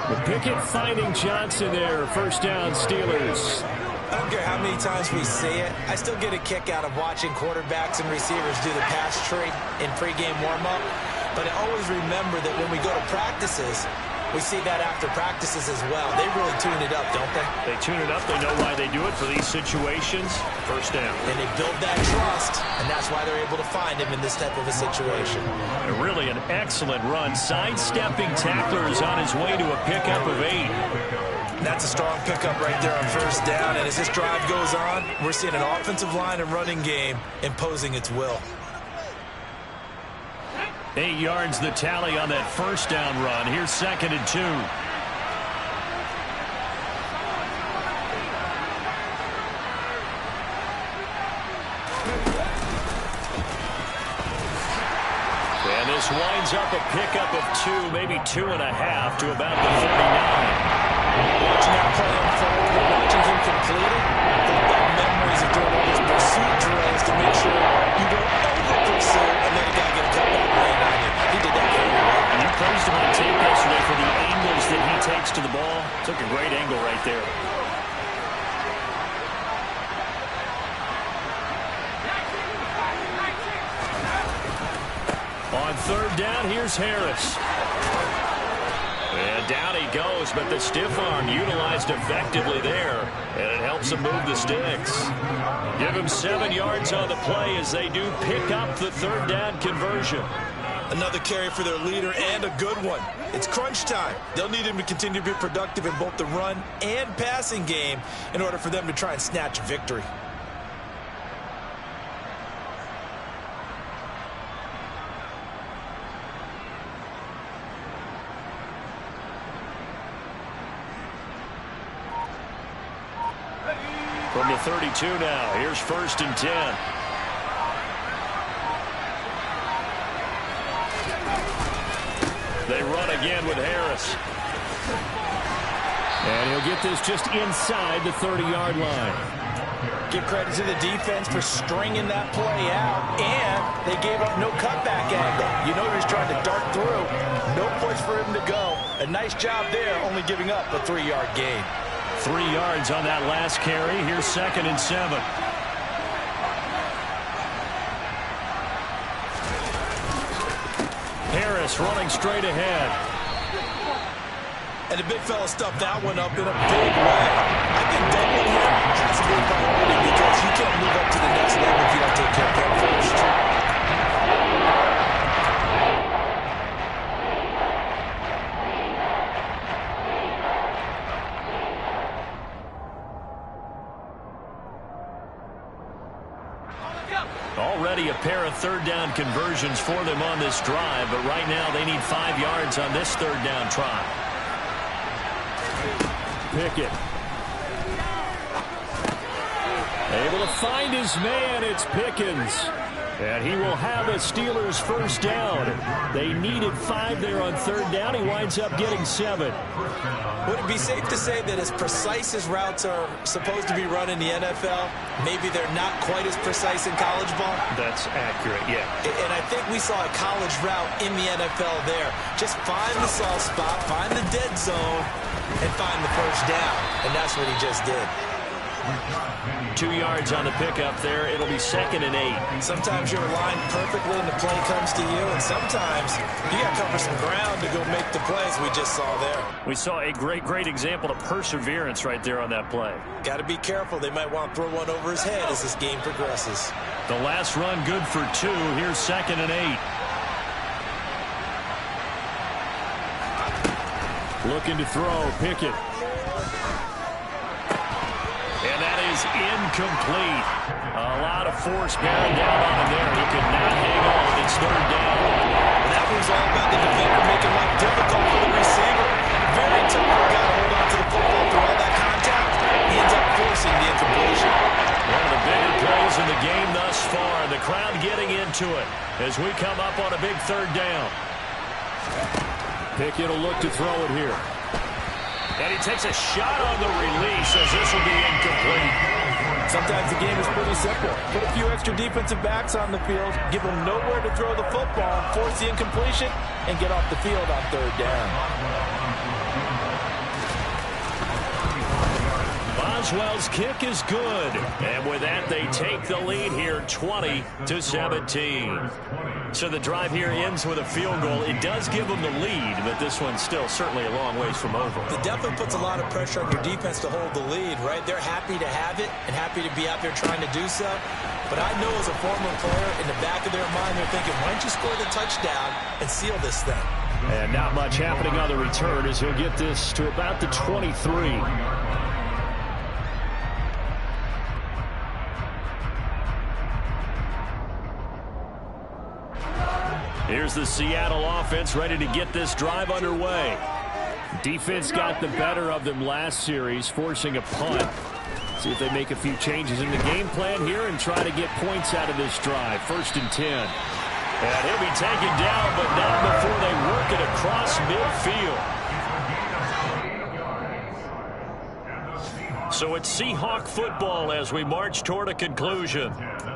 Well, Pickett finding Johnson there. 1st down, Steelers. I don't care how many times we say it. I still get a kick out of watching quarterbacks and receivers do the pass tree in pregame warm-up. But I always remember that when we go to practices, we see that after practices as well. They really tune it up, don't they? They tune it up. They know why they do it for these situations. 1st down. And they build that trust, and that's why they're able to find him in this type of a situation. And really an excellent run. Sidestepping tacklers on his way to a pickup of 8. And that's a strong pickup right there on 1st down. And as this drive goes on, we're seeing an offensive line and running game imposing its will. 8 yards the tally on that 1st down run. Here's 2nd and 2. And this winds up a pickup of 2, maybe 2.5 to about the 39. Watching that play unfold, watching him complete it, I've got memories of doing all those pursuit drills to make sure you don't over-pursue and then you got to get a cutback lane on you. He did that very well. You praised him on the tape yesterday for the angles that he takes to the ball. Took a great angle right there. On 3rd down, here's Harris. And down he goes, but the stiff arm utilized effectively there, and it helps him move the sticks. Give him 7 yards on the play as they do pick up the 3rd down conversion. Another carry for their leader and a good one. It's crunch time. They'll need him to continue to be productive in both the run and passing game in order for them to try and snatch victory. From the 32 now, here's 1st and 10. They run again with Harris. And he'll get this just inside the 30-yard line. Give credit to the defense for stringing that play out, and they gave up no cutback angle. You know he was trying to dart through. No place for him to go. A nice job there, only giving up a 3-yard gain. 3 yards on that last carry. Here's 2nd and 7. Harris running straight ahead. And the big fella stuffed that one up in a big way. I think doubling him has to be a priority because you can't move up to the next level if you don't take care of him first. Already a pair of 3rd down conversions for them on this drive, but right now they need 5 yards on this 3rd down try. Pickett. Able to find his man. It's Pickens. And he will have a Steelers 1st down. They needed 5 there on 3rd down. He winds up getting 7. Would it be safe to say that as precise as routes are supposed to be run in the NFL, maybe they're not quite as precise in college ball? That's accurate, yeah. And I think we saw a college route in the NFL there. Just find the soft spot, find the dead zone, and find the 1st down. And that's what he just did. 2 yards on the pickup there. It'll be 2nd and 8. Sometimes you're aligned perfectly and the play comes to you, and sometimes you got to cover some ground to go make the plays we just saw there. We saw a great example of perseverance right there on that play. Got to be careful. They might want to throw one over his head as this game progresses. The last run good for 2. Here's 2nd and 8. Looking to throw. Pickett. And that is incomplete. A lot of force bearing down on him there. He could not hang on. It's 3rd down. That was all about the defender making life difficult for the receiver. Very tough for a guy to hold on to the football through all that contact. He ends up forcing the incompletion. One of the bigger plays in the game thus far. The crowd getting into it as we come up on a big 3rd down. Pickett will look to throw it here. And he takes a shot on the release as this will be incomplete. Sometimes the game is pretty simple. Put a few extra defensive backs on the field, give them nowhere to throw the football, force the incompletion, and get off the field on 3rd down. Boswell's kick is good. And with that, they take the lead here 20-17. So the drive here ends with a field goal. It does give them the lead, but this one's still certainly a long ways from over. It definitely puts a lot of pressure on your defense to hold the lead, right? They're happy to have it and happy to be out there trying to do so. But I know as a former player, in the back of their mind, they're thinking, why don't you score the touchdown and seal this thing? And not much happening on the return as he'll get this to about the 23. Here's the Seattle offense ready to get this drive underway. Defense got the better of them last series, forcing a punt. See if they make a few changes in the game plan here and try to get points out of this drive. 1st and 10. And he'll be taken down, but not before they work it across midfield. So it's Seahawk football as we march toward a conclusion.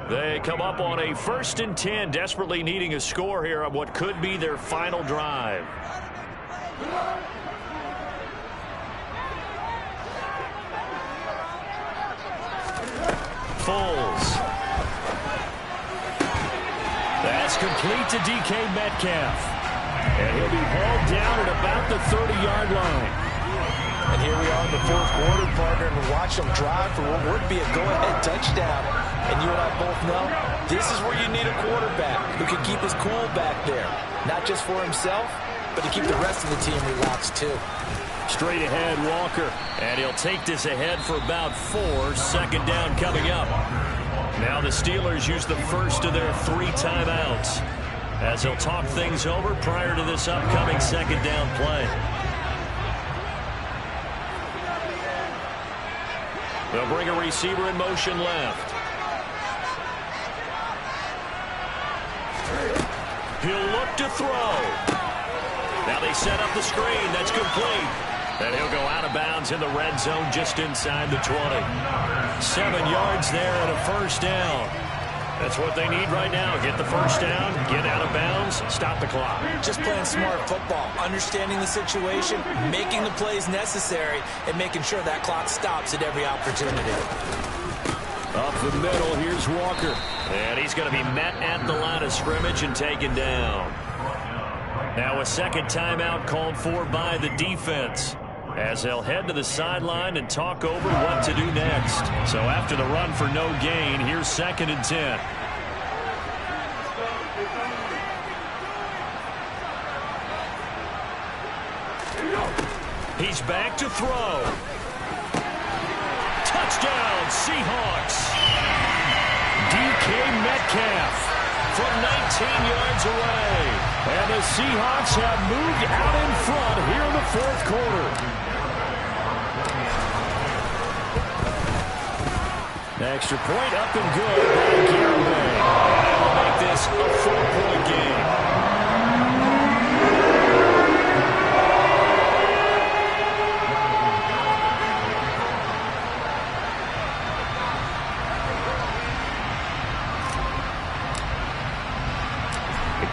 They come up on a 1st and 10, desperately needing a score here on what could be their final drive. Foles. That's complete to DK Metcalf. And he'll be hauled down at about the 30-yard line. And here we are in the 4th quarter, partner, and we watch them drive for what would be a go-ahead touchdown. And you and I both know this is where you need a quarterback who can keep his cool back there. Not just for himself, but to keep the rest of the team relaxed too. Straight ahead, Walker. And he'll take this ahead for about 4. 2nd down coming up. Now the Steelers use the first of their 3 timeouts as they'll talk things over prior to this upcoming 2nd down play. They'll bring a receiver in motion left. He'll look to throw. Now they set up the screen. That's complete. And he'll go out of bounds in the red zone just inside the 20. 7 yards there and a 1st down. That's what they need right now. Get the first down, get out of bounds, stop the clock. Just playing smart football, understanding the situation, making the plays necessary, and making sure that clock stops at every opportunity. Up the middle, here's Walker. And he's going to be met at the line of scrimmage and taken down. Now a second timeout called for by the defense, as they'll head to the sideline and talk over what to do next. So after the run for no gain, here's 2nd and 10. He's back to throw. Touchdown, Seahawks. DK Metcalf from 19 yards away. And the Seahawks have moved out in front here in the 4th quarter. Extra point up and good by Garibay. That'll make this a 4-point game.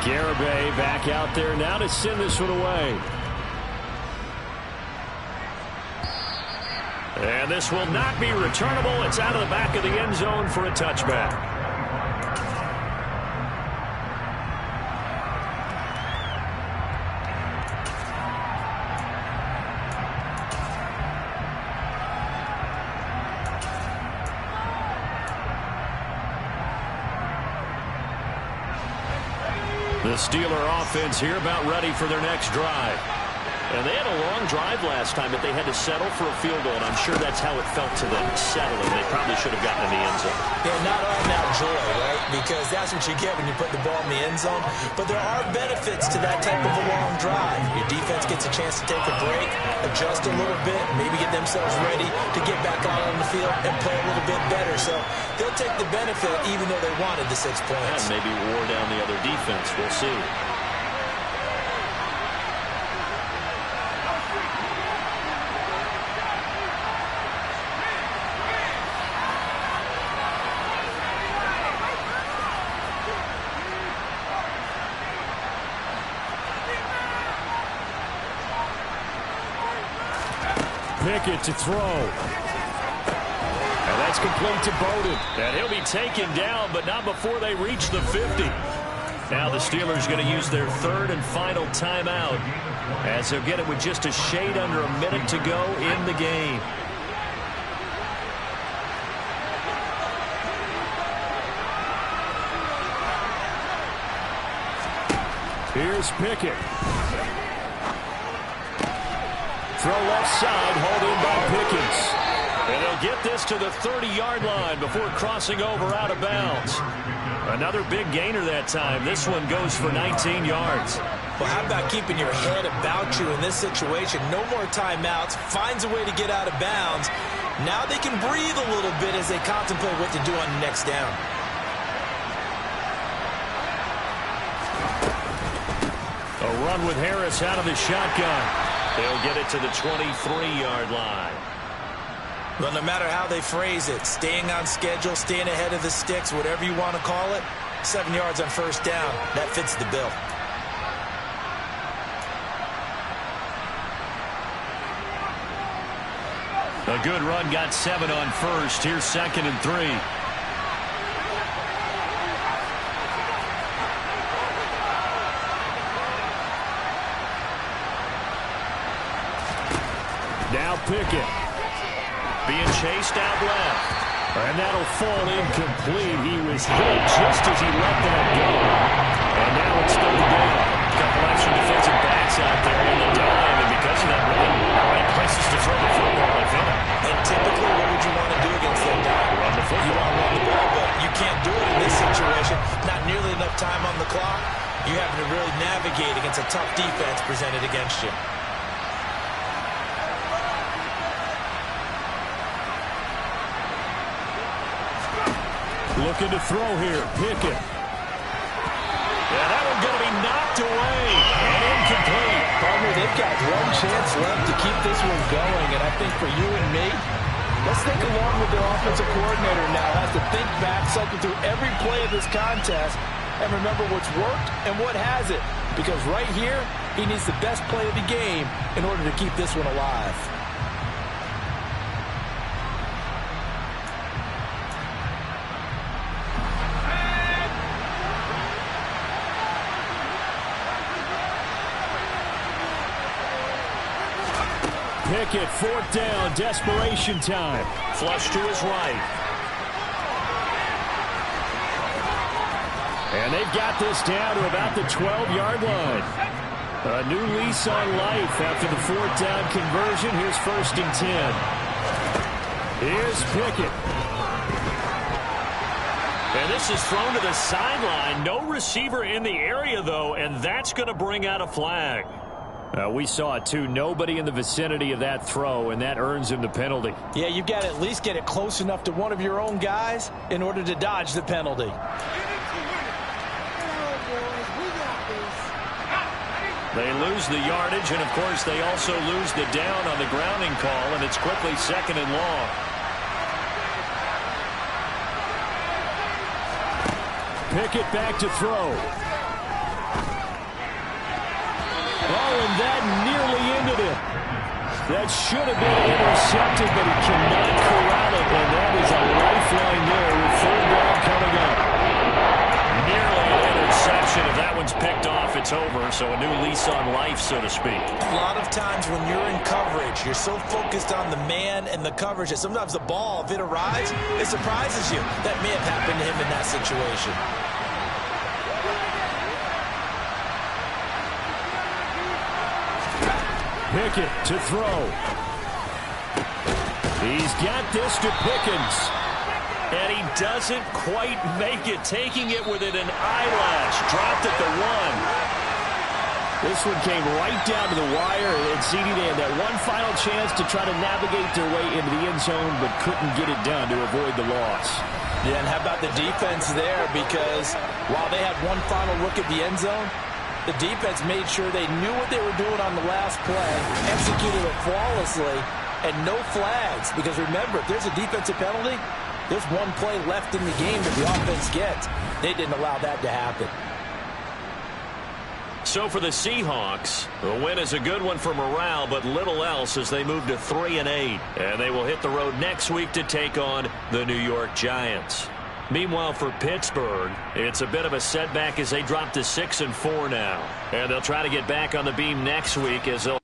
Garibay back out there now to send this one away. And this will not be returnable. It's out of the back of the end zone for a touchback. The Steeler offense here about ready for their next drive. And they had a long drive last time, but they had to settle for a field goal, and I'm sure that's how it felt to them, settling. They probably should have gotten in the end zone. Yeah, not all now joy, right? Because that's what you get when you put the ball in the end zone. But there are benefits to that type of a long drive. Your defense gets a chance to take a break, adjust a little bit, maybe get themselves ready to get back out on the field and play a little bit better. So they'll take the benefit even though they wanted the 6 points. And maybe wore down the other defense. We'll see. Pickett to throw. And that's complete to Bowden. And he'll be taken down, but not before they reach the 50. Now the Steelers going to use their 3rd and final timeout, as they'll get it with just a shade under a minute to go in the game. Here's Pickett. Throw left side, hauled in by Pickens. And they'll get this to the 30-yard line before crossing over out of bounds. Another big gainer that time. This one goes for 19 yards. Well, how about keeping your head about you in this situation? No more timeouts. Finds a way to get out of bounds. Now they can breathe a little bit as they contemplate what to do on the next down. A run with Harris out of the shotgun. They'll get it to the 23-yard line. Well, no matter how they phrase it, staying on schedule, staying ahead of the sticks, whatever you want to call it, 7 yards on first down, that fits the bill. A good run got 7 on first. Here's 2nd and 3. Now Pickett being chased out left. And that'll fall incomplete. He was hit just as he let that go. And now it's 3rd down. A couple extra defensive backs out there in the dime. And because of that, really right places to throw the football, I think. And typically, what would you want to do against that dime? Run the football. You want to run the ball, but you can't do it in this situation. Not nearly enough time on the clock. You're having to really navigate against a tough defense presented against you. Looking to throw here, Pickett. Yeah, that one's going to be knocked away and incomplete. Partner, they've got one chance left to keep this one going, and I think for you and me, Let's think along with their offensive coordinator now. Has to think back, cycle through every play of this contest, and remember what's worked and what hasn't. Because right here, he needs the best play of the game in order to keep this one alive. Pickett, fourth down, desperation time. Flush to his right. And they've got this down to about the 12-yard line. A new lease on life after the fourth down conversion. Here's 1st and 10. Here's Pickett. And this is thrown to the sideline. No receiver in the area, though, and that's going to bring out a flag. We saw it, too. Nobody in the vicinity of that throw, and that earns him the penalty. Yeah, you've got to at least get it close enough to one of your own guys in order to dodge the penalty. They lose the yardage, and, of course, they also lose the down on the grounding call, and it's quickly 2nd and long. Pickett back to throw. Oh, and that nearly ended it. That should have been intercepted, but he cannot corral it, and that is a lifeline there with 3rd down coming up. Nearly an interception. If that one's picked off, it's over, so a new lease on life, so to speak. A lot of times when you're in coverage, you're so focused on the man and the coverage that sometimes the ball, if it arrives, it surprises you. That may have happened to him in that situation. Pickett to throw. He's got this to Pickens. And he doesn't quite make it, taking it within an eyelash. Dropped at the 1. This one came right down to the wire, and CD, they had that one final chance to try to navigate their way into the end zone, but couldn't get it done to avoid the loss. Yeah, and how about the defense there? Because while they had one final look at the end zone, the defense made sure they knew what they were doing on the last play, executed it flawlessly, and no flags. Because remember, if there's a defensive penalty, there's one play left in the game that the offense gets. They didn't allow that to happen. So for the Seahawks, the win is a good one for morale, but little else as they move to 3-8. And they will hit the road next week to take on the New York Giants. Meanwhile, for Pittsburgh, it's a bit of a setback as they drop to 6-4 now. And they'll try to get back on the beam next week as they'll